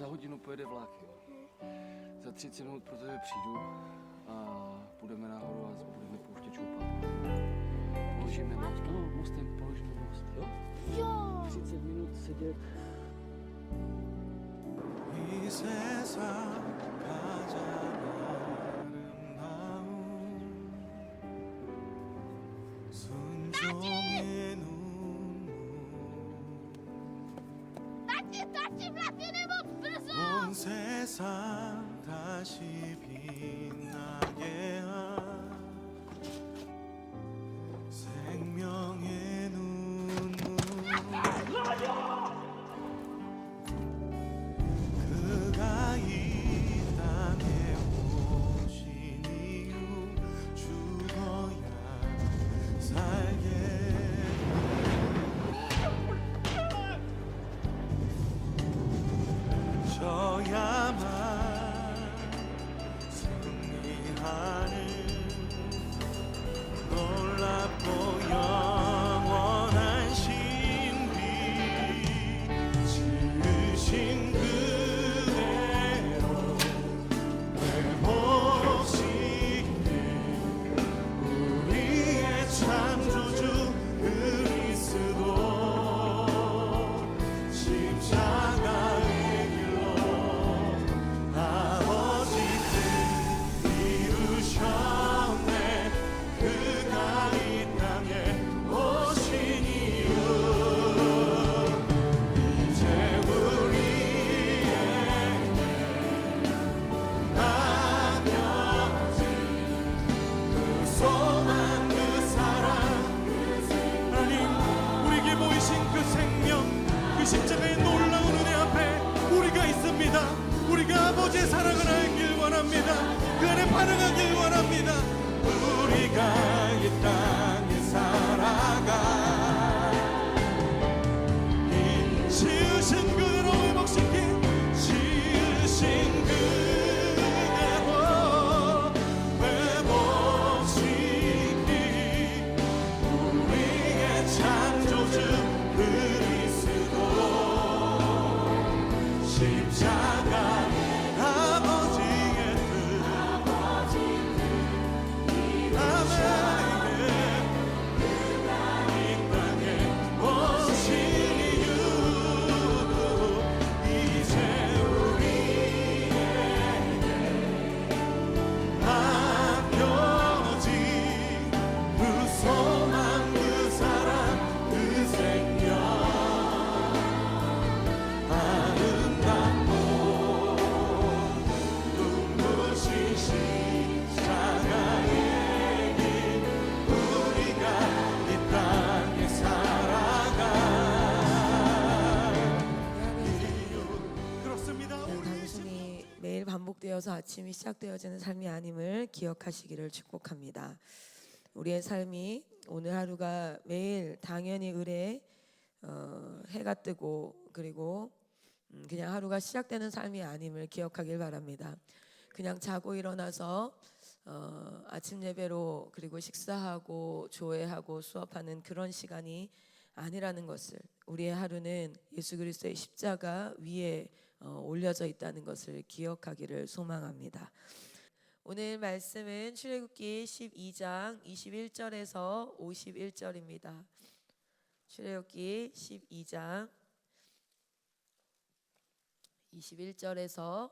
za hodinu pojede vlak. Za 30 minut pro tebe přijdu a půjdeme nahoru a budeme pouštět šoupat. Položíme most. No, mostem položíme most, jo? Jo! 30 minut sedět. 이 세상 가장 아름다운 순종의 눈물 Tati, vlaky nemoc brzo! 온 세상 다시 빛나게 한 생명의 눈물 그가 이 땅에 오신 이유 죽어야 살게 져야만 승리하는 놀랍고 영원한 신비 지으신 그대로 회복시킨 우리의 창조주 그리스도 십자가의 길로 아버지 뜻 이루셨네 그가 이 땅에 오신 이유 이제 우리에게 남겨진 그 소망 그 사랑 하나님 우리에게 보이신 그 생명 그 십자가의 놀라운 은혜 앞에 우리가 있습니다. 우리가 아버지의 사랑을 알길 원합니다. 그 안에 반응하길 원합니다. 우리가 이 땅에 살아가 이 지으신 그대로 회복시킨 지으신 그대로 회복시킨 우리의 창조주 그리스도 십자가 아버지의 뜻 아멘 이 땅에 오신 이유 이제 우리에게 맡겨진 그 소망 그 사랑 그 생명 아름답고 눈부신 십자가의 길 우리가 이 땅에 살아가 이유 그렇습니다 우리 단순히 매일 반복되어서 아침이 시작되어지는 삶이 아님을 기억하시기를 축복합니다. 우리의 삶이 오늘 하루가 매일 당연히 의뢰 해가 뜨고 그리고 그냥 하루가 시작되는 삶이 아님을 기억하길 바랍니다. 그냥 자고 일어나서 아침 예배로 그리고 식사하고 조회하고 수업하는 그런 시간이 아니라는 것을 우리의 하루는 예수 그리스도의 십자가 위에 올려져 있다는 것을 기억하기를 소망합니다. 오늘 말씀은 출애굽기 12장 21절에서 51절입니다. 출애굽기 12장 21절에서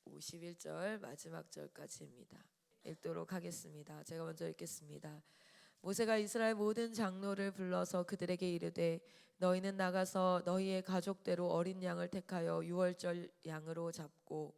51절 마지막 절까지입니다. 읽도록 하겠습니다. 제가 먼저 읽겠습니다. 모세가 이스라엘 모든 장로를 불러서 그들에게 이르되 너희는 나가서 너희의 가족대로 어린 양을 택하여 유월절 양으로 잡고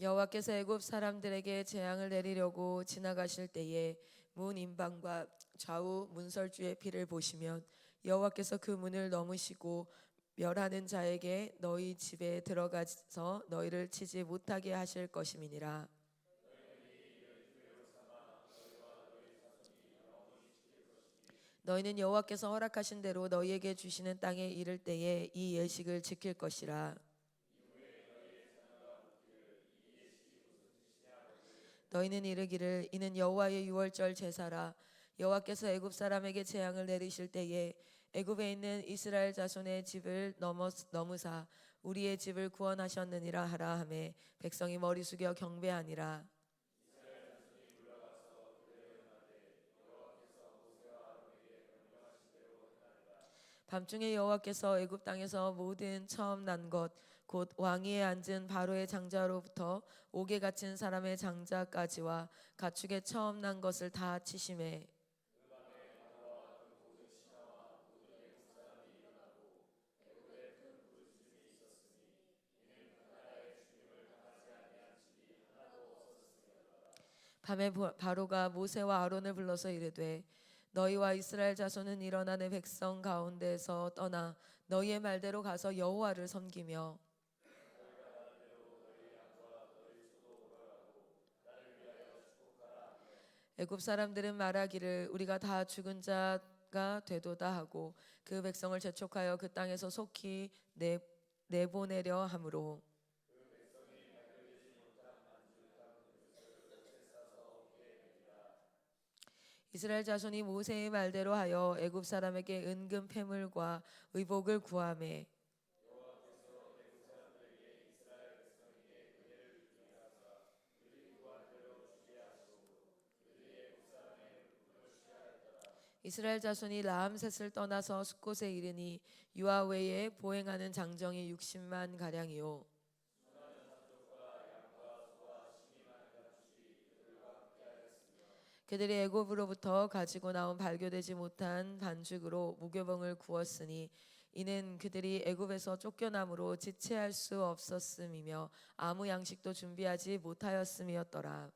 여호와께서 애굽 사람들에게 재앙을 내리려고 지나가실 때에 문 임방과 좌우 문설주의 피를 보시면 여호와께서 그 문을 넘으시고 멸하는 자에게 너희 집에 들어가서 너희를 치지 못하게 하실 것임이니라. 너희는 여호와께서 허락하신 대로 너희에게 주시는 땅에 이를 때에 이 예식을 지킬 것이라. 너희는 이르기를 이는 여호와의 유월절 제사라. 여호와께서 애굽 사람에게 재앙을 내리실 때에 애굽에 있는 이스라엘 자손의 집을 넘으사 우리의 집을 구원하셨느니라 하라 하매 백성이 머리 숙여 경배하니라. 밤중에 여호와께서 애굽 땅에서 모든 처음 난 것 곧 왕위에 앉은 바로의 장자로부터 옥에 갇힌 사람의 장자까지와 가축의 처음 난 것을 다 치심해. 밤에 바로가 모세와 아론을 불러서 이르되 너희와 이스라엘 자손은 일어나 내 백성 가운데서 떠나 너희의 말대로 가서 여호와를 섬기며 애굽 사람들은 말하기를 우리가 다 죽은 자가 되도다 하고 그 백성을 재촉하여 그 땅에서 속히 내보내려 함으로 이스라엘 자손이 모세의 말대로 하여 애굽 사람에게 은금 패물과 의복을 구하매 이스라엘 자손이 라암셋을 떠나서 숫곳에 이르니 유아 외에 보행하는 장정이 60만 가량이요. 그들이 애굽으로부터 가지고 나온 발교되지 못한 반죽으로 무교병을 구웠으니 이는 그들이 애굽에서 쫓겨남으로 지체할 수 없었음이며 아무 양식도 준비하지 못하였음이었더라.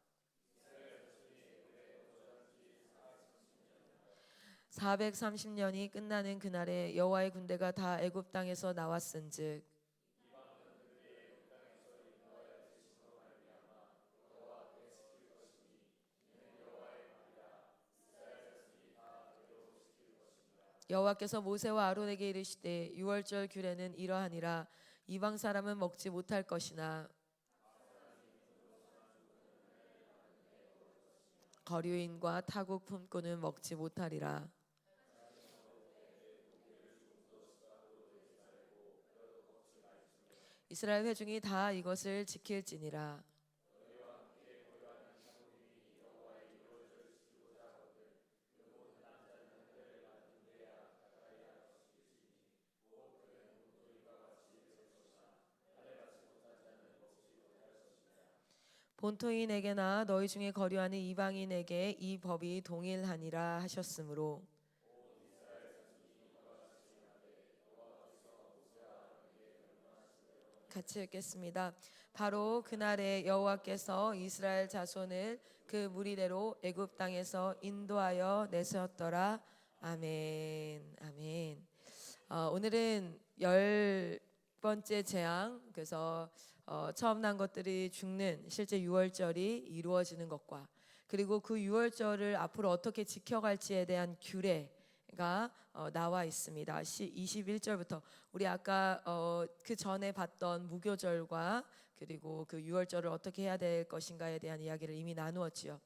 430년이 끝나는 그날에 여호와의 군대가 다 애굽 땅에서 나왔은즉 여호와께서 모세와 아론에게 이르시되 유월절 규례는 이러하니라. 이방 사람은 먹지 못할 것이나 거류인과 타국 품꾼은 먹지 못하리라. 이스라엘 회중이 다 이것을 지킬지니라. 본토인에게나 너희 중에 거류하는 이방인에게 이 법이 동일하니라 하셨으므로 같이 읽겠습니다. 바로 그날에 여호와께서 이스라엘 자손을 그 무리대로 애굽 땅에서 인도하여 내셨더라. 아멘. 아멘. 오늘은 10번째 재앙, 그래서 처음 난 것들이 죽는 실제 유월절이 이루어지는 것과 그리고 그 유월절을 앞으로 어떻게 지켜갈지에 대한 규례가 나와 있습니다. 21절부터 우리 아까 그 전에 봤던 무교절과 그리고 그 유월절을 어떻게 해야 될 것인가에 대한 이야기를 이미 나누었지요.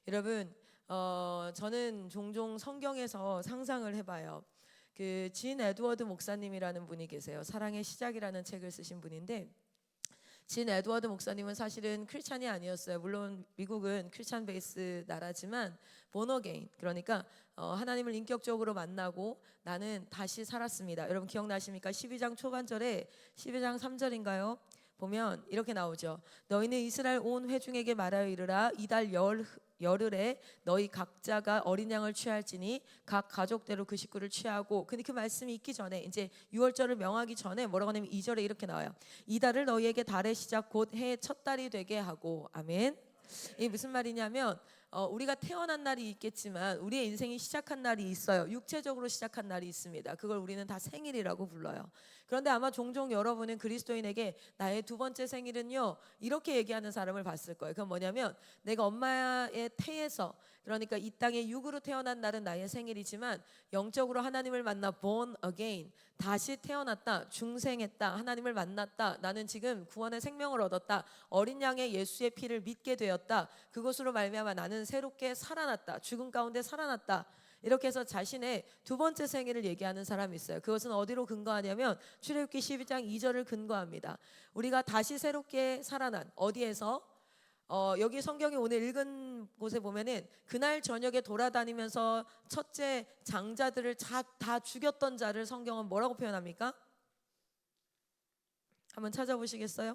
여러분, 저는 종종 성경에서 상상을 해봐요. 그 진 에드워드 목사님이라는 분이 계세요. 사랑의 시작이라는 책을 쓰신 분인데 진 에드워드 목사님은 사실은 크리스찬이 아니었어요. 물론 미국은 크리스찬 베이스 나라지만 born again, 그러니까 하나님을 인격적으로 만나고 나는 다시 살았습니다. 여러분 기억나십니까? 12장 초반절에 12장 3절인가요? 보면 이렇게 나오죠. 너희는 이스라엘 온 회중에게 말하여 이르라. 이달 열흘에 너희 각자가 어린 양을 취할지니 각 가족대로 그 식구를 취하고, 근데 그 말씀이 있기 전에 이제 유월절을 명하기 전에 뭐라고 하냐면 2절에 이렇게 나와요. 이달을 너희에게 달의 시작 곧 해의 첫 달이 되게 하고. 아멘. 이게 무슨 말이냐면 우리가 태어난 날이 있겠지만 우리의 인생이 시작한 날이 있어요. 육체적으로 시작한 날이 있습니다. 그걸 우리는 다 생일이라고 불러요. 그런데 아마 종종 여러분은 그리스도인에게 나의 두 번째 생일은요 이렇게 얘기하는 사람을 봤을 거예요. 그건 뭐냐면 내가 엄마의 태에서, 그러니까 이 땅에 육으로 태어난 날은 나의 생일이지만 영적으로 하나님을 만나 born again, 다시 태어났다, 중생했다, 하나님을 만났다, 나는 지금 구원의 생명을 얻었다, 어린 양의 예수의 피를 믿게 되었다, 그것으로 말미암아 나는 새롭게 살아났다, 죽음 가운데 살아났다, 이렇게 해서 자신의 두 번째 생일을 얘기하는 사람이 있어요. 그것은 어디로 근거하냐면 출애굽기 12장 2절을 근거합니다. 우리가 다시 새롭게 살아난, 어디에서? 여기 성경이 오늘 읽은 곳에 보면은 그날 저녁에 돌아다니면서 첫째 장자들을 다 죽였던 자를 성경은 뭐라고 표현합니까? 한번 찾아보시겠어요?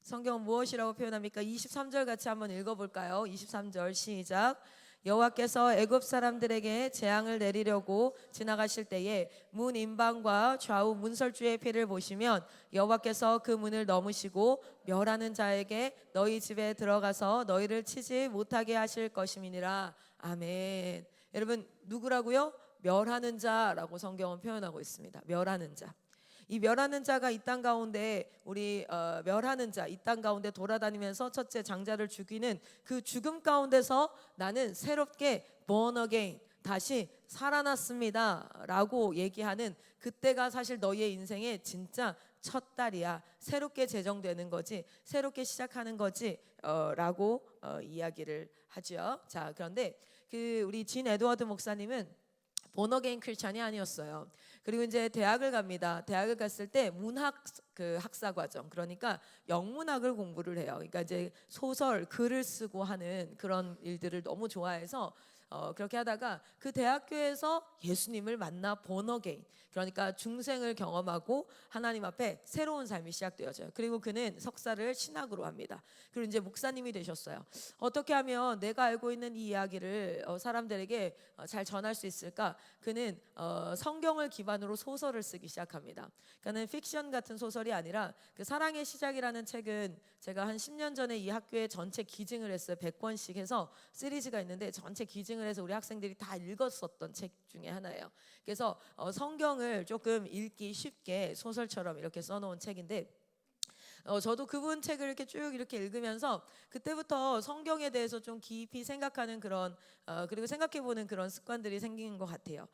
성경은 무엇이라고 표현합니까? 23절 같이 한번 읽어볼까요? 23절 시작. 여호와께서 애굽 사람들에게 재앙을 내리려고 지나가실 때에 문 임방과 좌우 문설주의 피를 보시면 여호와께서 그 문을 넘으시고 멸하는 자에게 너희 집에 들어가서 너희를 치지 못하게 하실 것임이니라. 아멘. 여러분 누구라고요? 멸하는 자라고 성경은 표현하고 있습니다. 멸하는 자. 이 멸하는 자가 이 땅 가운데 멸하는 자, 이 땅 가운데 돌아다니면서 첫째 장자를 죽이는 그 죽음 가운데서 나는 새롭게 born again, 다시 살아났습니다 라고 얘기하는 그때가 사실 너희의 인생의 진짜 첫 달이야. 새롭게 제정되는 거지, 새롭게 시작하는 거지 라고 이야기를 하죠. 자, 그런데 우리 진 에드워드 목사님은 본어게인 크리스찬이 아니었어요. 그리고 이제 대학을 갑니다. 대학을 갔을 때 문학 학사 과정, 그러니까 영문학을 공부를 해요. 그러니까 이제 소설, 글을 쓰고 하는 그런 일들을 너무 좋아해서 그렇게 하다가 그 대학교에서 예수님을 만나 본어게인, 그러니까 중생을 경험하고 하나님 앞에 새로운 삶이 시작되어져요. 그리고 그는 석사를 신학으로 합니다. 그리고 이제 목사님이 되셨어요. 어떻게 하면 내가 알고 있는 이 이야기를 사람들에게 잘 전할 수 있을까? 그는 성경을 기반으로 소설을 쓰기 시작합니다. 그러니까는 픽션 같은 소설이 아니라 그 사랑의 시작이라는 책은 제가 한 10년 전에 이 학교에 전체 기증을 했어요. 100권씩 해서 시리즈가 있는데 전체 기증을 해서 우리 학생들이 다 읽었었던 책 중에 하나예요. 그래서 성경을 조금 읽기 쉽게 소설처럼 이렇게 써놓은 책인데 저도 그분 책을 이렇게 쭉 이렇게 읽으면서 그때부터 성경에 대해서 좀 깊이 생각하는 그런 그리고 생각해보는 그런 습관들이 생긴 것 같아요.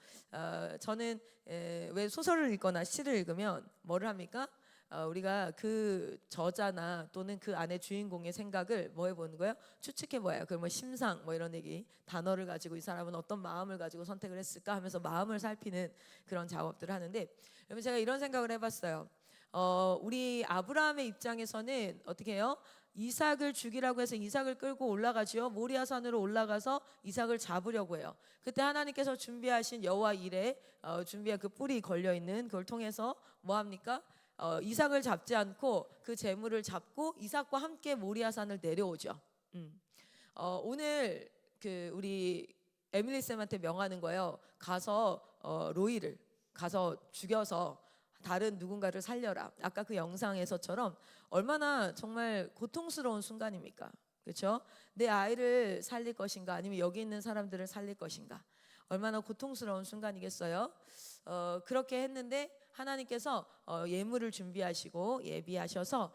저는 왜 소설을 읽거나 시를 읽으면 뭐를 합니까? 우리가 그 저자나 또는 그 안에 주인공의 생각을 뭐 해보는 거예요? 추측해봐요. 그 뭐 심상 뭐 이런 얘기, 단어를 가지고 이 사람은 어떤 마음을 가지고 선택을 했을까 하면서 마음을 살피는 그런 작업들을 하는데, 여러분 제가 이런 생각을 해봤어요. 우리 아브라함의 입장에서는 어떻게 해요? 이삭을 죽이라고 해서 이삭을 끌고 올라가지요. 모리아산으로 올라가서 이삭을 잡으려고 해요. 그때 하나님께서 준비하신 여호와 일에 준비한 그 뿔이 걸려 있는 그걸 통해서 뭐 합니까? 이삭을 잡지 않고 그 제물을 잡고 이삭과 함께 모리아산을 내려오죠. 오늘 우리 에밀리 쌤한테 명하는 거예요. 가서 로이를 가서 죽여서 다른 누군가를 살려라. 아까 그 영상에서처럼 얼마나 정말 고통스러운 순간입니까? 그렇죠? 내 아이를 살릴 것인가 아니면 여기 있는 사람들을 살릴 것인가? 얼마나 고통스러운 순간이겠어요? 그렇게 했는데 하나님께서 예물을 준비하시고 예비하셔서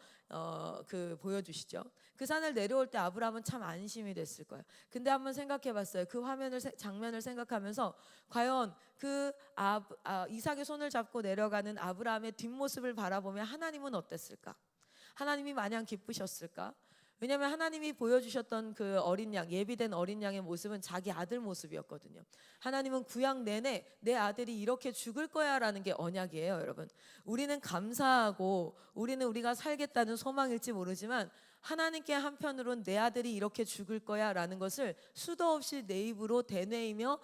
보여주시죠. 그 산을 내려올 때 아브라함은 참 안심이 됐을 거예요. 근데 한번 생각해봤어요. 그 장면을 생각하면서 과연 이삭의 손을 잡고 내려가는 아브라함의 뒷모습을 바라보면 하나님은 어땠을까? 하나님이 마냥 기쁘셨을까? 왜냐하면 하나님이 보여주셨던 그 어린 양, 예비된 어린 양의 모습은 자기 아들 모습이었거든요. 하나님은 구약 내내 내 아들이 이렇게 죽을 거야 라는 게 언약이에요, 여러분. 우리는 감사하고 우리는 우리가 살겠다는 소망일지 모르지만 하나님께 한편으로는 내 아들이 이렇게 죽을 거야 라는 것을 수도 없이 내 입으로 되뇌이며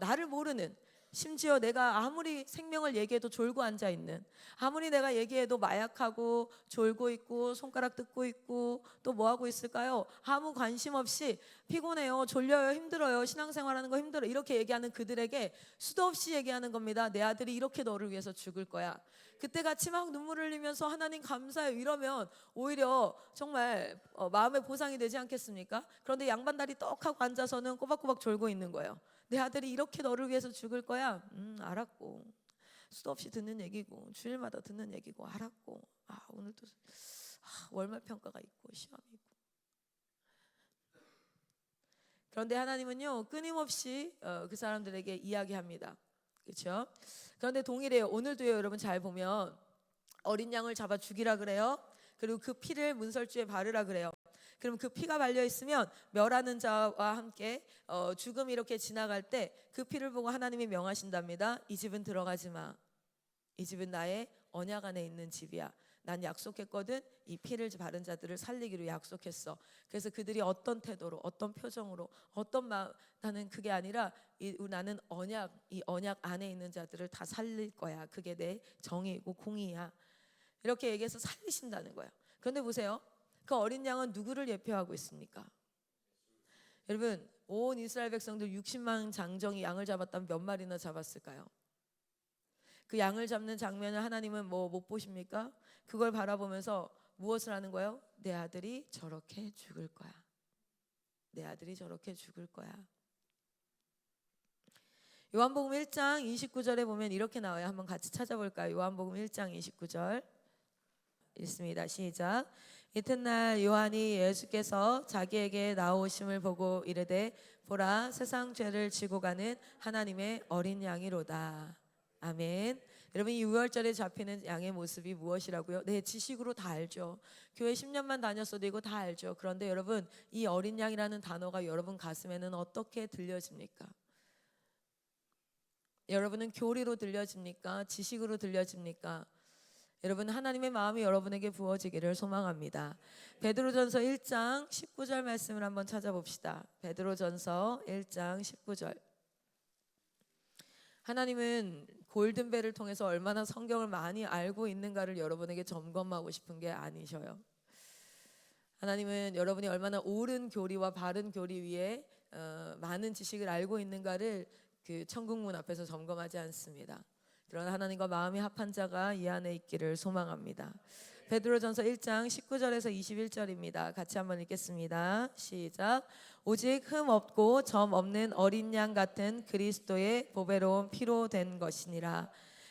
나를 모르는, 심지어 내가 아무리 생명을 얘기해도 졸고 앉아있는, 아무리 내가 얘기해도 마약하고 졸고 있고 손가락 뜯고 있고 또 뭐하고 있을까요? 아무 관심 없이 피곤해요, 졸려요, 힘들어요, 신앙생활하는 거 힘들어, 이렇게 얘기하는 그들에게 수도 없이 얘기하는 겁니다. 내 아들이 이렇게 너를 위해서 죽을 거야. 그때 같이 막 눈물 흘리면서 하나님 감사해요 이러면 오히려 정말 마음의 보상이 되지 않겠습니까? 그런데 양반다리 떡하고 앉아서는 꼬박꼬박 졸고 있는 거예요. 내 아들이 이렇게 너를 위해서 죽을 거야? 알았고. 수도 없이 듣는 얘기고 주일마다 듣는 얘기고 알았고. 오늘도 월말 평가가 있고 시험이 있고. 그런데 하나님은요 끊임없이 그 사람들에게 이야기합니다. 그렇죠? 그런데 동일해요. 오늘도요 여러분 잘 보면 어린 양을 잡아 죽이라 그래요. 그리고 그 피를 문설주에 바르라 그래요. 그럼 그 피가 발려 있으면 멸하는 자와 함께 죽음이 이렇게 지나갈 때 그 피를 보고 하나님이 명하신답니다. 이 집은 들어가지 마. 이 집은 나의 언약 안에 있는 집이야. 난 약속했거든. 이 피를 바른 자들을 살리기로 약속했어. 그래서 그들이 어떤 태도로, 어떤 표정으로, 어떤 마음, 나는 그게 아니라 나는 이 언약 안에 있는 자들을 다 살릴 거야. 그게 내 정의이고 공의야. 이렇게 얘기해서 살리신다는 거예요. 그런데 보세요. 그 어린 양은 누구를 예표하고 있습니까? 여러분, 온 이스라엘 백성들 60만 장정이 양을 잡았다면 몇 마리나 잡았을까요? 그 양을 잡는 장면을 하나님은 못 보십니까? 그걸 바라보면서 무엇을 하는 거예요? 내 아들이 저렇게 죽을 거야. 내 아들이 저렇게 죽을 거야. 요한복음 1장 29절에 보면 이렇게 나와요. 한번 같이 찾아볼까요? 요한복음 1장 29절 읽습니다. 시작. 이튿날 요한이 예수께서 자기에게 나오심을 보고 이르되 보라 세상 죄를 지고 가는 하나님의 어린 양이로다. 아멘. 여러분 이 6월절에 잡히는 양의 모습이 무엇이라고요? 네, 지식으로 다 알죠. 교회 10년만 다녔어도 이거 다 알죠. 그런데 여러분 이 어린 양이라는 단어가 여러분 가슴에는 어떻게 들려집니까? 여러분은 교리로 들려집니까? 지식으로 들려집니까? 여러분 하나님의 마음이 여러분에게 부어지기를 소망합니다. 베드로전서 1장 19절 말씀을 한번 찾아봅시다. 베드로전서 1장 19절. 하나님은 골든벨을 통해서 얼마나 성경을 많이 알고 있는가를 여러분에게 점검하고 싶은 게 아니셔요. 하나님은 여러분이 얼마나 옳은 교리와 바른 교리 위에 많은 지식을 알고 있는가를 그 천국문 앞에서 점검하지 않습니다. 그러나 하나님과 마음이 합한 자가 이 안에 있기를 소망합니다. 베드로전서 1장 19절에서 21절입니다. 같이 한번 읽겠습니다. 시작. 오직 흠 없고 점 없는 어린 양 같은 그리스도의 보배로운 피로 된 것이니라.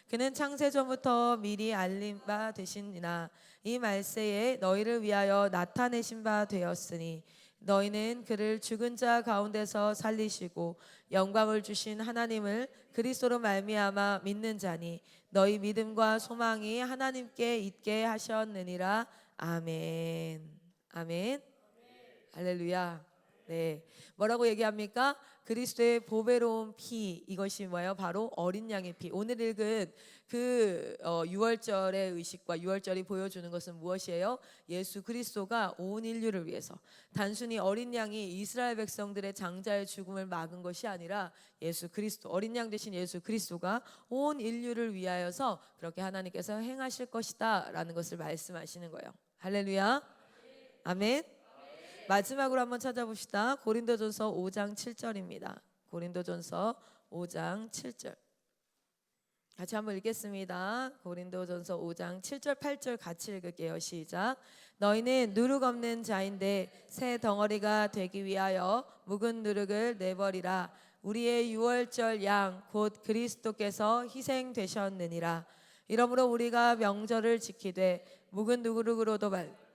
그는 창세 전부터 미리 알린 바 되시니라. 이 말세에 너희를 위하여 나타내신 바 되었으니 너희는 그를 죽은 자 가운데서 살리시고 영광을 주신 하나님을 그리스도로 말미암아 믿는 자니 너희 믿음과 소망이 하나님께 있게 하셨느니라. 아멘. 아멘. 할렐루야. 네. 뭐라고 얘기합니까? 그리스도의 보배로운 피, 이것이 뭐예요? 바로 어린 양의 피. 오늘 읽은 그 6월절의 의식과 6월절이 보여주는 것은 무엇이에요? 예수 그리스도가 온 인류를 위해서 단순히 어린 양이 이스라엘 백성들의 장자의 죽음을 막은 것이 아니라 예수 그리스도, 어린 양 대신 예수 그리스도가 온 인류를 위하여서 그렇게 하나님께서 행하실 것이다 라는 것을 말씀하시는 거예요. 할렐루야. 아멘. 마지막으로 한번 찾아봅시다. 고린도전서 5장 7절입니다. 고린도전서 5장 7절. 같이 한번 읽겠습니다. 고린도전서 5장 7절 8절 같이 읽을게요. 시작. 너희는 누룩 없는 자인데 새 덩어리가 되기 위하여 묵은 누룩을 내버리라. 우리의 유월절 양 곧 그리스도께서 희생되셨느니라. 이러므로 우리가 명절을 지키되 묵은 누룩으로도 말고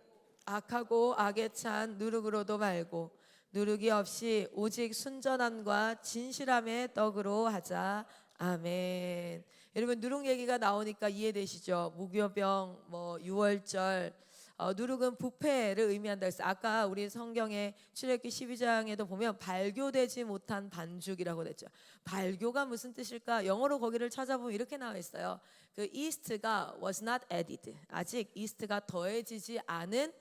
악하고 악에 찬 누룩으로도 말고 누룩이 없이 오직 순전함과 진실함의 떡으로 하자. 아멘. 여러분 누룩 얘기가 나오니까 이해되시죠? 무교병, 유월절, 누룩은 부패를 의미한다 했어요. 아까 우리 성경의 출애굽기 12장에도 보면 발교되지 못한 반죽이라고 그랬죠. 발교가 무슨 뜻일까? 영어로 거기를 찾아보면 이렇게 나와 있어요. 그 yeast가 was not added. 아직 yeast가 더해지지 않은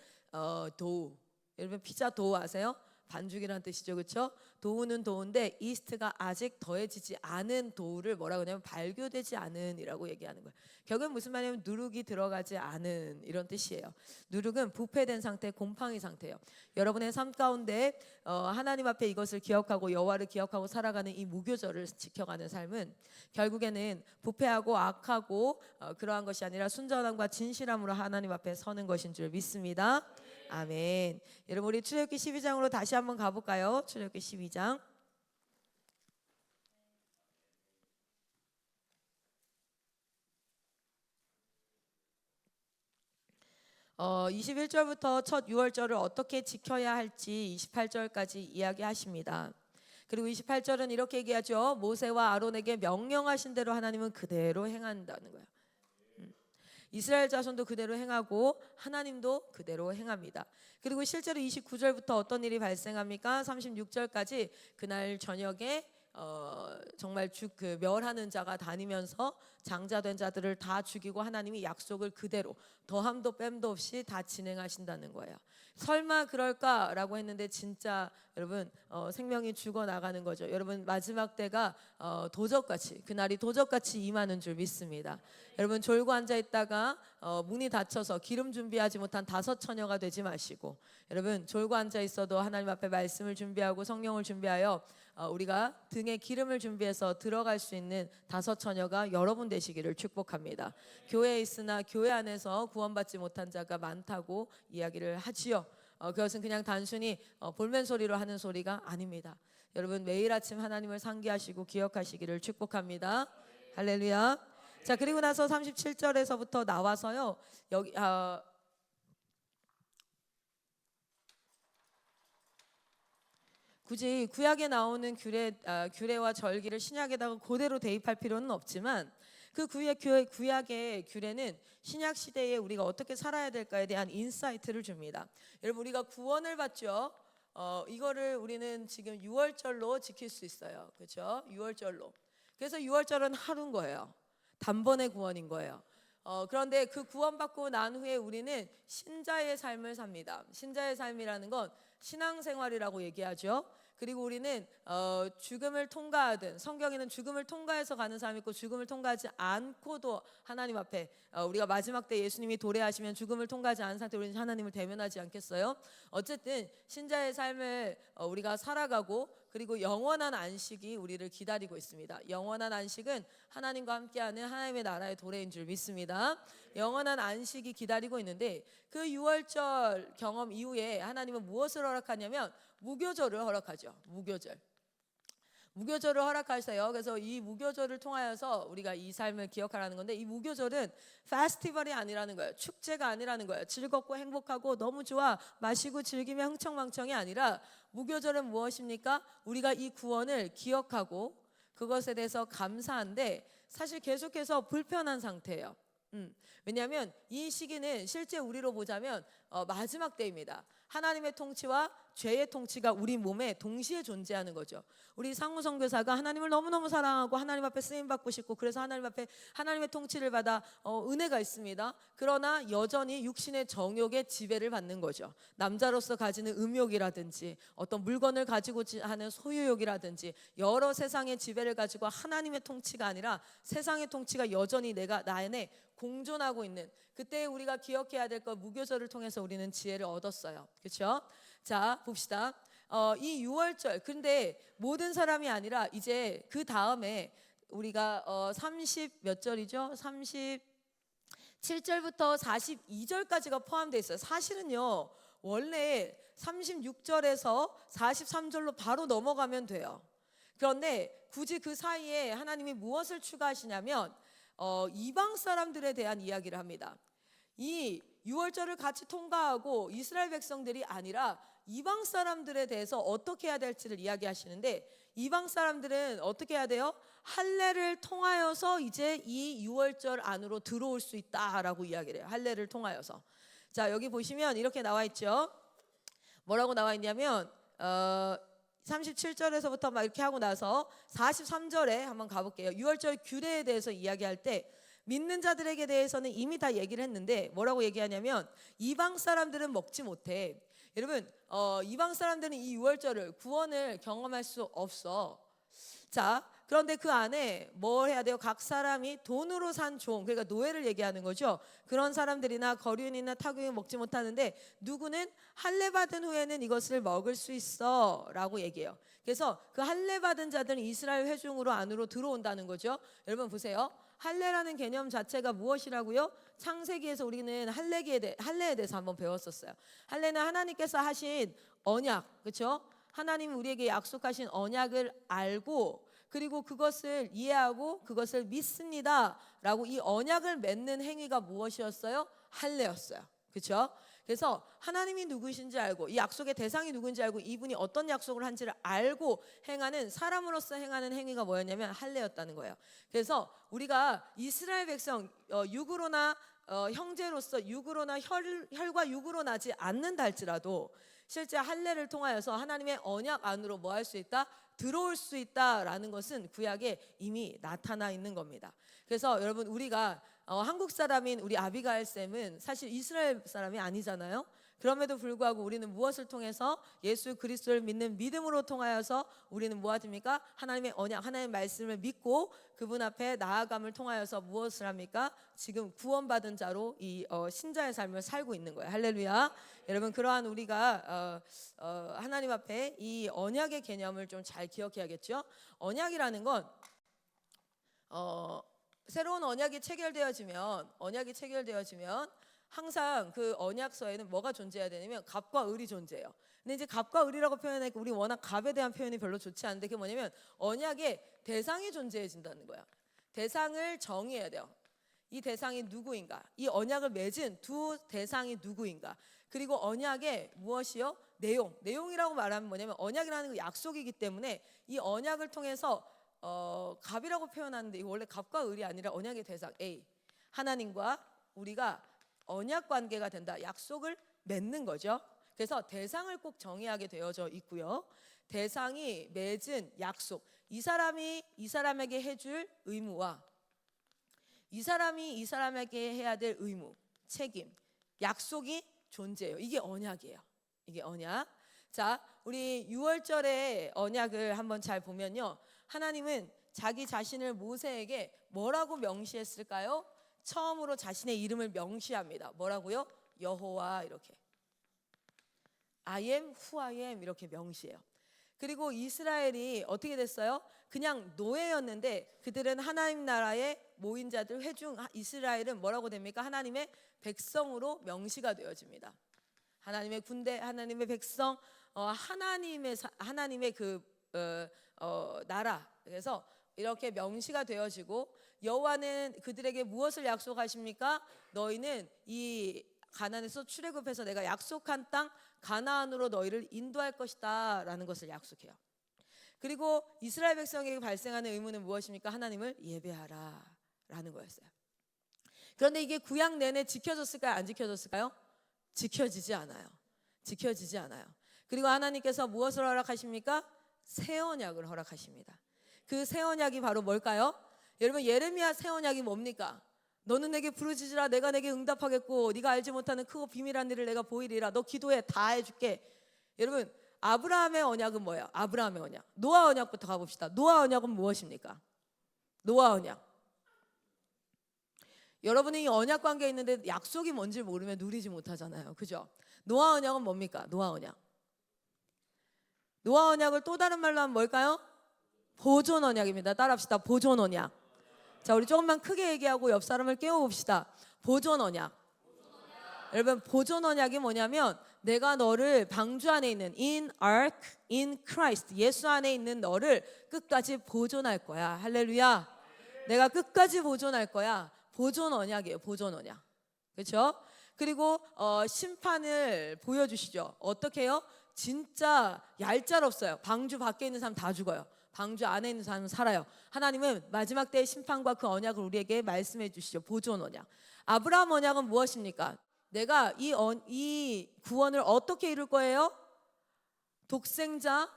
도우. 여러분 피자 도우 아세요? 반죽이라는 뜻이죠. 그렇죠? 도우는 도우인데 이스트가 아직 더해지지 않은 도우를 뭐라고 하냐면 발교되지 않은이라고 얘기하는 거예요. 결국은 무슨 말이냐면 누룩이 들어가지 않은 이런 뜻이에요. 누룩은 부패된 상태, 곰팡이 상태예요. 여러분의 삶 가운데 하나님 앞에 이것을 기억하고 여호와를 기억하고 살아가는 이 무교절을 지켜가는 삶은 결국에는 부패하고 악하고 그러한 것이 아니라 순전함과 진실함으로 하나님 앞에 서는 것인 줄 믿습니다. 아멘. 여러분 우리 출애굽기 12장으로 다시 한번 가볼까요? 출애굽기 12장. 21절부터 첫 유월절을 어떻게 지켜야 할지 28절까지 이야기하십니다. 그리고 28절은 이렇게 얘기하죠. 모세와 아론에게 명령하신 대로 하나님은 그대로 행한다는 거예요. 이스라엘 자손도 그대로 행하고 하나님도 그대로 행합니다. 그리고 실제로 29절부터 어떤 일이 발생합니까? 36절까지 그날 저녁에 정말 그 멸하는 자가 다니면서 장자된 자들을 다 죽이고 하나님이 약속을 그대로 더함도 뺨도 없이 다 진행하신다는 거예요. 설마 그럴까라고 했는데 진짜 여러분 생명이 죽어나가는 거죠. 여러분 마지막 때가 도적같이 그날이 도적같이 임하는 줄 믿습니다. 여러분 졸고 앉아있다가 문이 닫혀서 기름 준비하지 못한 5 처녀가 되지 마시고 여러분 졸고 앉아있어도 하나님 앞에 말씀을 준비하고 성령을 준비하여 우리가 등에 기름을 준비해서 들어갈 수 있는 5 처녀가 여러분 되시기를 축복합니다. 교회에 있으나 교회 안에서 구원받지 못한 자가 많다고 이야기를 하지요. 그것은 그냥 단순히 볼멘 소리로 하는 소리가 아닙니다. 여러분 매일 아침 하나님을 상기하시고 기억하시기를 축복합니다. 할렐루야. 자 그리고 나서 37절에서부터 나와서요. 여기 굳이 구약에 나오는 규례와 절기를 신약에다가 그대로 대입할 필요는 없지만 그 구약의 규례는 신약 시대에 우리가 어떻게 살아야 될까에 대한 인사이트를 줍니다. 여러분 우리가 구원을 받죠. 이거를 우리는 지금 6월절로 지킬 수 있어요. 그렇죠? 6월절로. 그래서 6월절은 하루인 거예요. 단번에 구원인 거예요. 그런데 그 구원받고 난 후에 우리는 신자의 삶을 삽니다. 신자의 삶이라는 건 신앙생활이라고 얘기하죠. 그리고 우리는 죽음을 통과하든 성경에는 죽음을 통과해서 가는 사람이 있고 죽음을 통과하지 않고도 하나님 앞에 우리가 마지막 때 예수님이 도래하시면 죽음을 통과하지 않은 상태로 우리는 하나님을 대면하지 않겠어요? 어쨌든 신자의 삶을 우리가 살아가고 그리고 영원한 안식이 우리를 기다리고 있습니다. 영원한 안식은 하나님과 함께하는 하나님의 나라의 도래인 줄 믿습니다. 영원한 안식이 기다리고 있는데 그 6월절 경험 이후에 하나님은 무엇을 허락하냐면 무교절을 허락하죠. 무교절을 허락하세요. 그래서 이 무교절을 통하여서 우리가 이 삶을 기억하라는 건데 이 무교절은 페스티벌이 아니라는 거예요. 축제가 아니라는 거예요. 즐겁고 행복하고 너무 좋아 마시고 즐기며 흥청망청이 아니라 무교절은 무엇입니까? 우리가 이 구원을 기억하고 그것에 대해서 감사한데 사실 계속해서 불편한 상태예요. 왜냐하면 이 시기는 실제 우리로 보자면 마지막 때입니다. 하나님의 통치와 죄의 통치가 우리 몸에 동시에 존재하는 거죠. 우리 상무 선교사가 하나님을 너무너무 사랑하고 하나님 앞에 쓰임 받고 싶고 그래서 하나님 앞에 하나님의 통치를 받아 은혜가 있습니다. 그러나 여전히 육신의 정욕의 지배를 받는 거죠. 남자로서 가지는 음욕이라든지 어떤 물건을 가지고 하는 소유욕이라든지 여러 세상의 지배를 가지고 하나님의 통치가 아니라 세상의 통치가 여전히 나 안에 공존하고 있는 그때 우리가 기억해야 될 것 무교절을 통해서 우리는 지혜를 얻었어요. 그렇죠? 자 봅시다. 이 6월절 근데 모든 사람이 아니라 이제 그 다음에 우리가 30 몇 절이죠? 37절부터 42절까지가 포함되어 있어요. 사실은요 원래 36절에서 43절로 바로 넘어가면 돼요. 그런데 굳이 그 사이에 하나님이 무엇을 추가하시냐면 이방 사람들에 대한 이야기를 합니다. 이 6월절을 같이 통과하고 이스라엘 백성들이 아니라 이방 사람들에 대해서 어떻게 해야 될지를 이야기하시는데 이방 사람들은 어떻게 해야 돼요? 할례를 통하여서 이제 이 6월절 안으로 들어올 수 있다라고 이야기를 해요. 할례를 통하여서. 자 여기 보시면 이렇게 나와 있죠. 뭐라고 나와 있냐면 37절에서부터 막 이렇게 하고 나서 43절에 한번 가볼게요. 6월절 규례에 대해서 이야기할 때 믿는 자들에게 대해서는 이미 다 얘기를 했는데 뭐라고 얘기하냐면 이방 사람들은 먹지 못해. 여러분 이방 사람들은 이 유월절을 구원을 경험할 수 없어. 자, 그런데 그 안에 뭘 해야 돼요? 각 사람이 돈으로 산 종, 그러니까 노예를 얘기하는 거죠. 그런 사람들이나 거류인이나 타국인 먹지 못하는데 누구는 할례 받은 후에는 이것을 먹을 수 있어라고 얘기해요. 그래서 그 할례 받은 자들은 이스라엘 회중으로 안으로 들어온다는 거죠. 여러분 보세요. 할례라는 개념 자체가 무엇이라고요? 창세기에서 우리는 할례에 대해서 한번 배웠었어요. 할례는 하나님께서 하신 언약, 그렇죠? 하나님 우리에게 약속하신 언약을 알고 그리고 그것을 이해하고 그것을 믿습니다라고 이 언약을 맺는 행위가 무엇이었어요? 할례였어요. 그렇죠? 그래서 하나님이 누구신지 알고 이 약속의 대상이 누군지 알고 이분이 어떤 약속을 한지를 알고 행하는 사람으로서 행하는 행위가 뭐였냐면 할례였다는 거예요. 그래서 우리가 이스라엘 백성 육으로나 형제로서 육으로나 혈과 육으로 나지 않는다 할지라도 실제 할례를 통하여서 하나님의 언약 안으로 뭐 할 수 있다? 들어올 수 있다라는 것은 구약에 이미 나타나 있는 겁니다. 그래서 여러분 우리가 한국 사람인 우리 아비가일 쌤은 사실 이스라엘 사람이 아니잖아요. 그럼에도 불구하고 우리는 무엇을 통해서 예수 그리스도를 믿는 믿음으로 통하여서 우리는 무엇입니까? 하나님의 언약, 하나님의 말씀을 믿고 그분 앞에 나아감을 통하여서 무엇을 합니까? 지금 구원받은 자로 이 신자의 삶을 살고 있는 거예요. 할렐루야. 여러분 그러한 우리가 하나님 앞에 이 언약의 개념을 좀 잘 기억해야겠죠. 언약이라는 건 새로운 언약이 체결되어지면 항상 그 언약서에는 뭐가 존재해야 되냐면 갑과 을이 존재해요. 근데 이제 갑과 을이라고 표현하니까 우리 워낙 갑에 대한 표현이 별로 좋지 않은데 그게 뭐냐면 언약의 대상이 존재해진다는 거야. 대상을 정의해야 돼요. 이 대상이 누구인가? 이 언약을 맺은 두 대상이 누구인가? 그리고 언약의 무엇이요? 내용이라고 말하면 뭐냐면 언약이라는 건 약속이기 때문에 이 언약을 통해서 갑이라고 표현하는데 이거 원래 갑과 을이 아니라 언약의 대상 A 하나님과 우리가 언약 관계가 된다. 약속을 맺는 거죠. 그래서 대상을 꼭 정의하게 되어져 있고요. 대상이 맺은 약속, 이 사람이 이 사람에게 해줄 의무와 이 사람이 이 사람에게 해야 될 의무, 책임, 약속이 존재해요. 이게 언약이에요. 이게 언약. 자, 우리 6월절의 언약을 한번 잘 보면요. 하나님은 자기 자신을 모세에게 뭐라고 명시했을까요? 처음으로 자신의 이름을 명시합니다. 뭐라고요? 여호와 이렇게. I am who I am 이렇게 명시해요. 그리고 이스라엘이 어떻게 됐어요? 그냥 노예였는데 그들은 하나님 나라의 모인 자들 회중 이스라엘은 뭐라고 됩니까? 하나님의 백성으로 명시가 되어집니다. 하나님의 군대, 하나님의 백성, 하나님의 그 나라. 그래서 이렇게 명시가 되어지고 여호와는 그들에게 무엇을 약속하십니까? 너희는 이 가나안에서 출애굽해서 내가 약속한 땅 가나안으로 너희를 인도할 것이다 라는 것을 약속해요. 그리고 이스라엘 백성에게 발생하는 의무는 무엇입니까? 하나님을 예배하라 라는 거였어요. 그런데 이게 구약 내내 지켜졌을까요? 안 지켜졌을까요? 지켜지지 않아요. 지켜지지 않아요. 그리고 하나님께서 무엇을 허락하십니까? 새 언약을 허락하십니다. 그 새 언약이 바로 뭘까요? 여러분 예레미야 새 언약이 뭡니까? 너는 내게 부르짖으라 내가 내게 응답하겠고 네가 알지 못하는 크고 비밀한 일을 내가 보이리라. 너 기도해 다 해줄게. 여러분 아브라함의 언약은 뭐예요? 아브라함의 언약. 노아 언약부터 가봅시다. 노아 언약은 무엇입니까? 노아 언약. 여러분이 이 언약 관계에 있는데 약속이 뭔지 모르면 누리지 못하잖아요. 그죠? 노아 언약은 뭡니까? 노아 언약. 노아 언약을 또 다른 말로 하면 뭘까요? 보존 언약입니다. 따라합시다. 보존 언약. 자, 우리 조금만 크게 얘기하고 옆 사람을 깨워봅시다. 보존 언약. 여러분 보존 언약이 뭐냐면 내가 너를 방주 안에 있는 in ark in Christ 예수 안에 있는 너를 끝까지 보존할 거야. 할렐루야. 내가 끝까지 보존할 거야. 보존 언약이에요. 보존 언약. 그렇죠? 그리고 심판을 보여주시죠. 어떻게 해요? 진짜 얄짤없어요. 방주 밖에 있는 사람 다 죽어요. 방주 안에 있는 사람은 살아요. 하나님은 마지막 때의 심판과 그 언약을 우리에게 말씀해 주시죠. 보존 언약. 아브라함 언약은 무엇입니까? 내가 이 구원을 어떻게 이룰 거예요? 독자,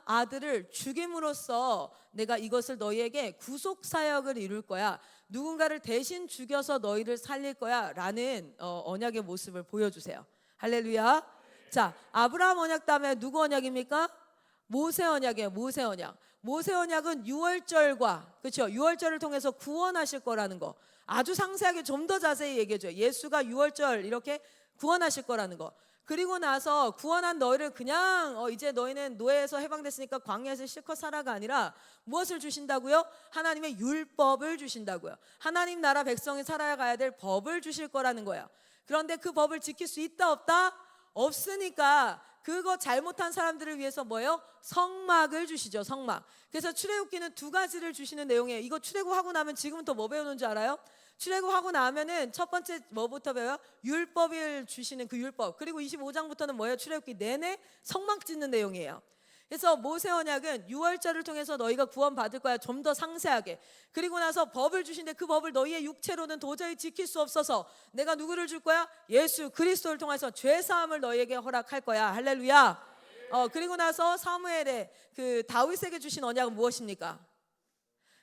아들을 죽임으로써 내가 이것을 너희에게 구속 사역을 이룰 거야. 누군가를 대신 죽여서 너희를 살릴 거야 라는 언약의 모습을 보여주세요. 할렐루야. 자, 아브라함 언약 다음에 누구 언약입니까? 모세 언약이에요. 모세 언약. 모세 언약은 유월절과, 그렇죠? 유월절을 통해서 구원하실 거라는 거 아주 상세하게 좀 더 자세히 얘기해줘요. 예수가 유월절 이렇게 구원하실 거라는 거. 그리고 나서 구원한 너희를 그냥 이제 너희는 노예에서 해방됐으니까 광야에서 실컷 살아가 아니라 무엇을 주신다고요? 하나님의 율법을 주신다고요. 하나님 나라 백성이 살아가야 될 법을 주실 거라는 거예요. 그런데 그 법을 지킬 수 있다 없다? 없으니까 그거 잘못한 사람들을 위해서 뭐예요? 성막을 주시죠. 성막. 그래서 출애굽기는 두 가지를 주시는 내용이에요. 이거 출애굽하고 나면 지금부터 뭐 배우는 줄 알아요? 출애굽하고 나면은 첫 번째 뭐부터 배워요? 율법을 주시는 그 율법. 그리고 25장부터는 뭐예요? 출애굽기 내내 성막 짓는 내용이에요. 그래서 모세 언약은 유월절을 통해서 너희가 구원받을 거야. 좀 더 상세하게. 그리고 나서 법을 주신데 그 법을 너희의 육체로는 도저히 지킬 수 없어서 내가 누구를 줄 거야? 예수 그리스도를 통해서 죄사함을 너희에게 허락할 거야. 할렐루야. 그리고 나서 사무엘의 그 다윗에게 주신 언약은 무엇입니까?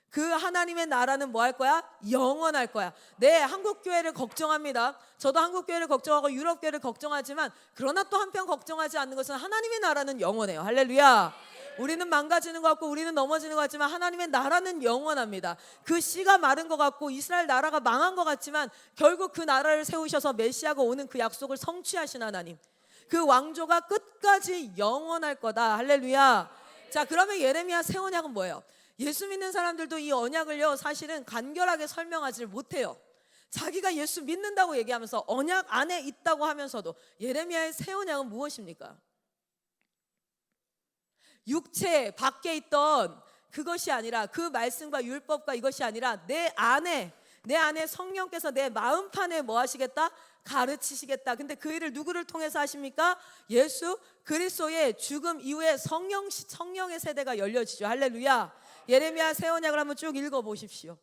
그 하나님의 나라는 뭐 할 거야? 영원할 거야. 네, 한국 교회를 걱정합니다. 저도 한국 교회를 걱정하고 유럽 교회를 걱정하지만 그러나 또 한편 걱정하지 않는 것은 하나님의 나라는 영원해요. 할렐루야. 우리는 망가지는 것 같고 우리는 넘어지는 것 같지만 하나님의 나라는 영원합니다. 그 씨가 마른 것 같고 이스라엘 나라가 망한 것 같지만 결국 그 나라를 세우셔서 메시아가 오는 그 약속을 성취하신 하나님. 그 왕조가 끝까지 영원할 거다. 할렐루야. 자, 그러면 예레미야 새 언약은 뭐예요? 예수 믿는 사람들도 이 언약을요 사실은 간결하게 설명하지 못해요. 자기가 예수 믿는다고 얘기하면서 언약 안에 있다고 하면서도 예레미야의 새 언약은 무엇입니까? 육체 밖에 있던 그것이 아니라 그 말씀과 율법과 이것이 아니라 내 안에 성령께서 내 마음판에 뭐 하시겠다? 가르치시겠다. 근데 그 일을 누구를 통해서 하십니까? 예수 그리스도의 죽음 이후에 성령의 세대가 열려지죠. 할렐루야. 예레미야 새 언약을 한번 쭉 읽어보십시오.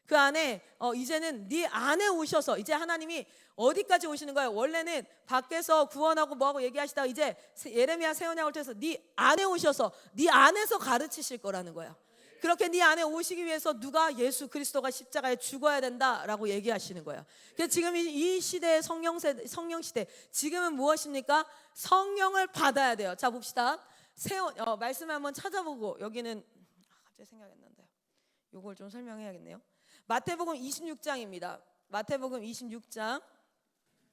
그 안에 이제는 네 안에 오셔서 이제 하나님이 어디까지 오시는 거예요? 원래는 밖에서 구원하고 뭐하고 얘기하시다가 이제 예레미야 새 언약을 통해서 네 안에 오셔서 네 안에서 가르치실 거라는 거예요. 그렇게 네 안에 오시기 위해서 누가? 예수 그리스도가 십자가에 죽어야 된다라고 얘기하시는 거예요. 그래서 지금 이 시대의 성령 시대 지금은 무엇입니까? 성령을 받아야 돼요. 자 봅시다. 말씀을 한번 찾아보고 여기는 갑자기 생각이 안 난다. 요걸 좀 설명해야겠네요. 마태복음 26장입니다. 마태복음 26장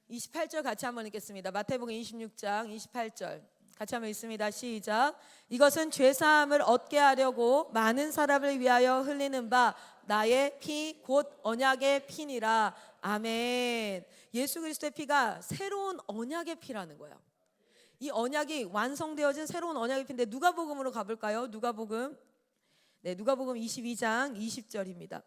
28절 같이 한번 읽겠습니다. 마태복음 26장 28절 같이 한번 읽습니다. 시작. 이것은 죄사함을 얻게 하려고 많은 사람을 위하여 흘리는 바 나의 피 곧 언약의 피니라. 아멘. 예수 그리스도의 피가 새로운 언약의 피라는 거예요. 이 언약이 완성되어진 새로운 언약의 피인데 누가복음으로 가볼까요? 누가복음 22장 20절입니다.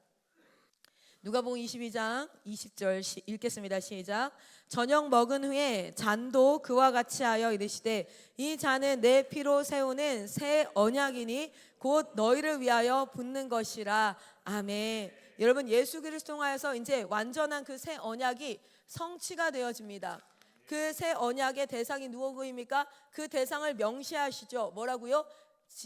누가복음 22장 20절 읽겠습니다. 시작. 저녁 먹은 후에 잔도 그와 같이 하여 이르시되 이 잔은 내 피로 세우는 새 언약이니 곧 너희를 위하여 붓는 것이라. 아멘. 여러분 예수 그리스도 통하여서 이제 완전한 그 새 언약이 성취가 되어집니다. 그 새 언약의 대상이 누구입니까? 그 대상을 명시하시죠. 뭐라고요?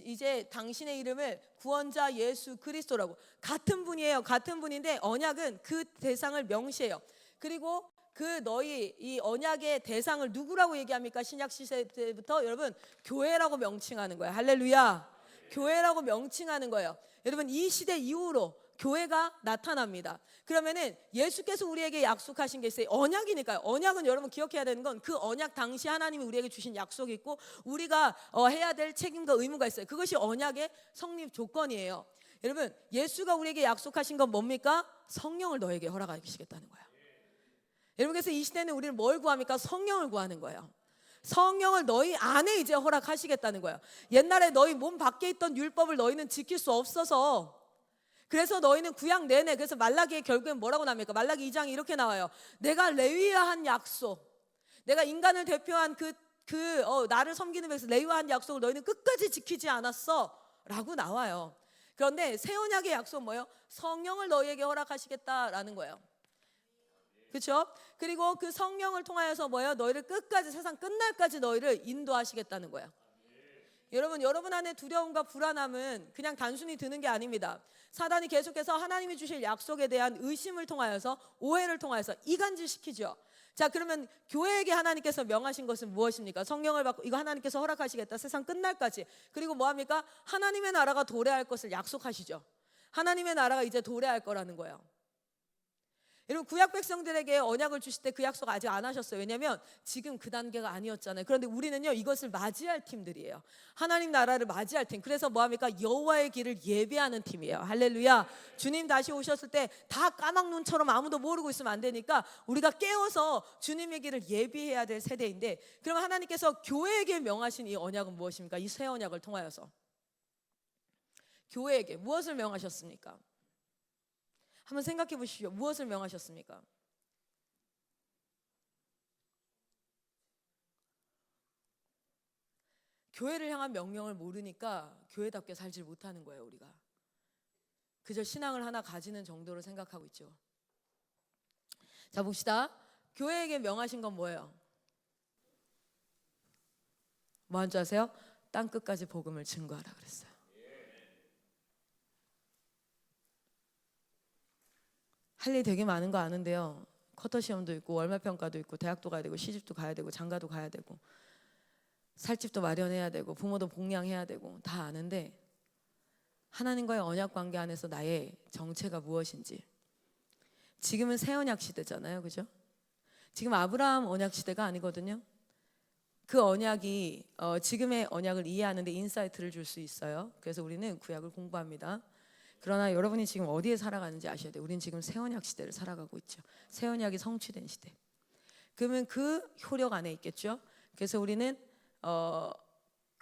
이제 당신의 이름을 구원자 예수 그리스도라고. 같은 분이에요. 같은 분인데 언약은 그 대상을 명시해요. 그리고 너희 이 언약의 대상을 누구라고 얘기합니까? 신약 시대 때부터 여러분 교회라고 명칭하는 거예요. 할렐루야. 교회라고 명칭하는 거예요. 여러분 이 시대 이후로 교회가 나타납니다. 그러면은 예수께서 우리에게 약속하신 게 있어요. 언약이니까요. 언약은 여러분 기억해야 되는 건 그 언약 당시 하나님이 우리에게 주신 약속이 있고 우리가 해야 될 책임과 의무가 있어요. 그것이 언약의 성립 조건이에요. 여러분 예수가 우리에게 약속하신 건 뭡니까? 성령을 너에게 허락하시겠다는 거예요. 여러분 그래서 이 시대는 우리를 뭘 구합니까? 성령을 구하는 거예요. 성령을 너희 안에 이제 허락하시겠다는 거예요. 옛날에 너희 몸 밖에 있던 율법을 너희는 지킬 수 없어서 그래서 너희는 구약 내내 그래서 말라기의 결국엔 뭐라고 나옵니까? 말라기 2장에 이렇게 나와요. 내가 레위한 약속, 내가 인간을 대표한 나를 섬기는 백성 레위한 약속을 너희는 끝까지 지키지 않았어 라고 나와요. 그런데 새 언약의 약속은 뭐예요? 성령을 너희에게 허락하시겠다라는 거예요. 그렇죠? 그리고 그 성령을 통하여서 뭐예요? 너희를 끝까지 세상 끝날까지 너희를 인도하시겠다는 거예요. 여러분 안에 두려움과 불안함은 그냥 단순히 드는 게 아닙니다. 사단이 계속해서 하나님이 주실 약속에 대한 의심을 통하여서 오해를 통하여서 이간질시키죠. 자, 그러면 교회에게 하나님께서 명하신 것은 무엇입니까? 성령을 받고 이거 하나님께서 허락하시겠다. 세상 끝날까지. 그리고 뭐합니까? 하나님의 나라가 도래할 것을 약속하시죠. 하나님의 나라가 이제 도래할 거라는 거예요. 여러분, 구약 백성들에게 언약을 주실 때 그 약속 아직 안 하셨어요. 왜냐하면 지금 그 단계가 아니었잖아요. 그런데 우리는요, 이것을 맞이할 팀들이에요. 하나님 나라를 맞이할 팀. 그래서 뭐합니까? 여호와의 길을 예배하는 팀이에요. 할렐루야. 주님 다시 오셨을 때 다 까막눈처럼 아무도 모르고 있으면 안 되니까 우리가 깨워서 주님의 길을 예비해야 될 세대인데, 그러면 하나님께서 교회에게 명하신 이 언약은 무엇입니까? 이 새 언약을 통하여서 교회에게 무엇을 명하셨습니까? 한번 생각해 보십시오. 무엇을 명하셨습니까? 교회를 향한 명령을 모르니까 교회답게 살지 못하는 거예요. 우리가 그저 신앙을 하나 가지는 정도로 생각하고 있죠. 자, 봅시다. 교회에게 명하신 건 뭐예요? 뭐 한 줄 아세요? 땅끝까지 복음을 증거하라 그랬어요. 할 일 되게 많은 거 아는데요. 쿼터 시험도 있고 월말평가도 있고 대학도 가야 되고 시집도 가야 되고 장가도 가야 되고 살집도 마련해야 되고 부모도 복양해야 되고 다 아는데, 하나님과의 언약 관계 안에서 나의 정체가 무엇인지. 지금은 새 언약 시대잖아요. 그죠? 지금 아브라함 언약 시대가 아니거든요. 그 언약이 지금의 언약을 이해하는데 인사이트를 줄 수 있어요. 그래서 우리는 구약을 공부합니다. 그러나 여러분이 지금 어디에 살아가는지 아셔야 돼요. 우리는 지금 새 언약 시대를 살아가고 있죠. 새 언약이 성취된 시대. 그러면 그 효력 안에 있겠죠. 그래서 우리는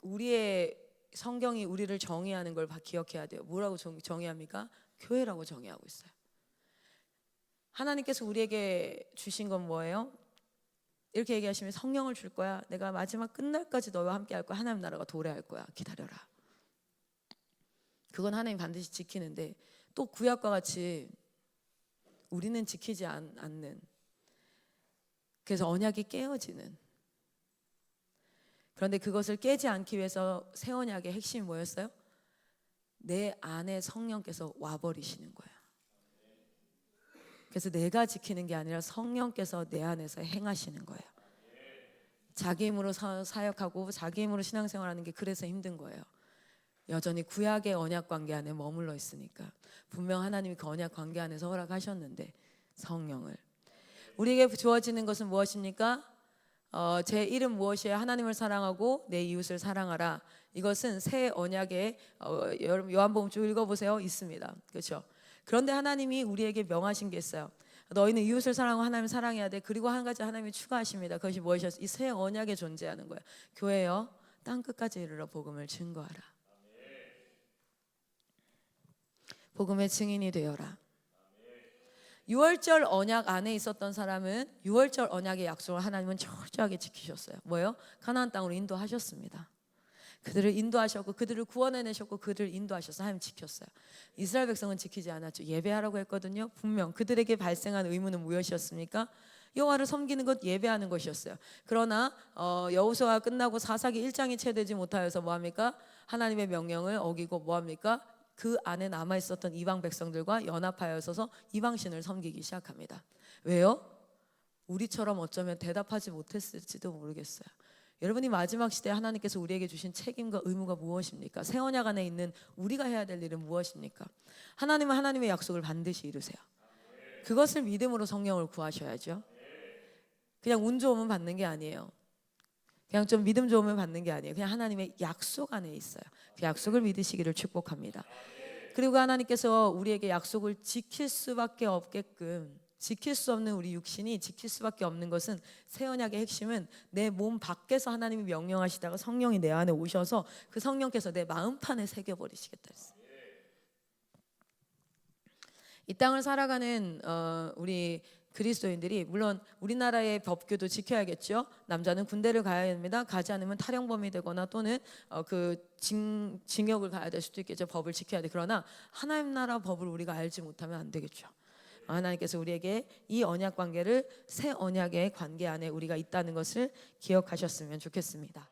우리의 성경이 우리를 정의하는 걸 기억해야 돼요. 뭐라고 정의합니까? 교회라고 정의하고 있어요. 하나님께서 우리에게 주신 건 뭐예요? 이렇게 얘기하시면 성령을 줄 거야. 내가 마지막 끝날까지 너와 함께 할 거야. 하나님 나라가 도래할 거야. 기다려라. 그건 하나님 반드시 지키는데, 또 구약과 같이 우리는 지키지 않는, 그래서 언약이 깨어지는. 그런데 그것을 깨지 않기 위해서 새 언약의 핵심이 뭐였어요? 내 안에 성령께서 와버리시는 거예요. 그래서 내가 지키는 게 아니라 성령께서 내 안에서 행하시는 거예요. 자기 힘으로 사역하고 자기 힘으로 신앙생활하는 게 그래서 힘든 거예요. 여전히 구약의 언약 관계 안에 머물러 있으니까. 분명 하나님이 그 언약 관계 안에서 허락하셨는데, 성령을. 우리에게 주어지는 것은 무엇입니까? 제 이름 무엇이에요? 하나님을 사랑하고 내 이웃을 사랑하라. 이것은 새 언약에 여러분 요한복음 쭉 읽어보세요. 있습니다. 그렇죠? 그런데 하나님이 우리에게 명하신 게 있어요. 너희는 이웃을 사랑하고 하나님을 사랑해야 돼. 그리고 한 가지 하나님이 추가하십니다. 그것이 무엇이었어요? 이 새 언약에 존재하는 거예요. 교회여, 땅끝까지 이르러 복음을 증거하라. 복음의 증인이 되어라. 6월절 언약 안에 있었던 사람은 6월절 언약의 약속을 하나님은 철저하게 지키셨어요. 뭐예요? 가나안 땅으로 인도하셨습니다. 그들을 인도하셨고 그들을 구원해내셨고 그들을 인도하셔서 하나님 지켰어요. 이스라엘 백성은 지키지 않았죠. 예배하라고 했거든요. 분명 그들에게 발생한 의무는 무엇이었습니까? 여호와를 섬기는 것, 예배하는 것이었어요. 그러나 여호수아가 끝나고 사사기 1장이 채되지 못하여서 뭐합니까? 하나님의 명령을 어기고 뭐합니까? 그 안에 남아있었던 이방 백성들과 연합하여 서서 이방신을 섬기기 시작합니다. 왜요? 우리처럼 어쩌면 대답하지 못했을지도 모르겠어요. 여러분이 마지막 시대에 하나님께서 우리에게 주신 책임과 의무가 무엇입니까? 새 언약 안에 있는 우리가 해야 될 일은 무엇입니까? 하나님은 하나님의 약속을 반드시 이루세요. 그것을 믿음으로 성령을 구하셔야죠. 그냥 운 좋으면 받는 게 아니에요. 그냥 좀 믿음 좋으면 받는 게 아니에요. 그냥 하나님의 약속 안에 있어요. 그 약속을 믿으시기를 축복합니다. 그리고 하나님께서 우리에게 약속을 지킬 수밖에 없게끔, 지킬 수 없는 우리 육신이 지킬 수밖에 없는 것은, 새 언약의 핵심은 내 몸 밖에서 하나님이 명령하시다가 성령이 내 안에 오셔서 그 성령께서 내 마음판에 새겨버리시겠다 했어요. 이 땅을 살아가는 우리 그리스도인들이, 물론 우리나라의 법규도 지켜야겠죠. 남자는 군대를 가야 됩니다. 가지 않으면 탈영범이 되거나 또는 징역을 가야 될 수도 있겠죠. 법을 지켜야 돼. 그러나 하나님 나라 법을 우리가 알지 못하면 안 되겠죠. 하나님께서 우리에게 이 언약 관계를 새 언약의 관계 안에 우리가 있다는 것을 기억하셨으면 좋겠습니다.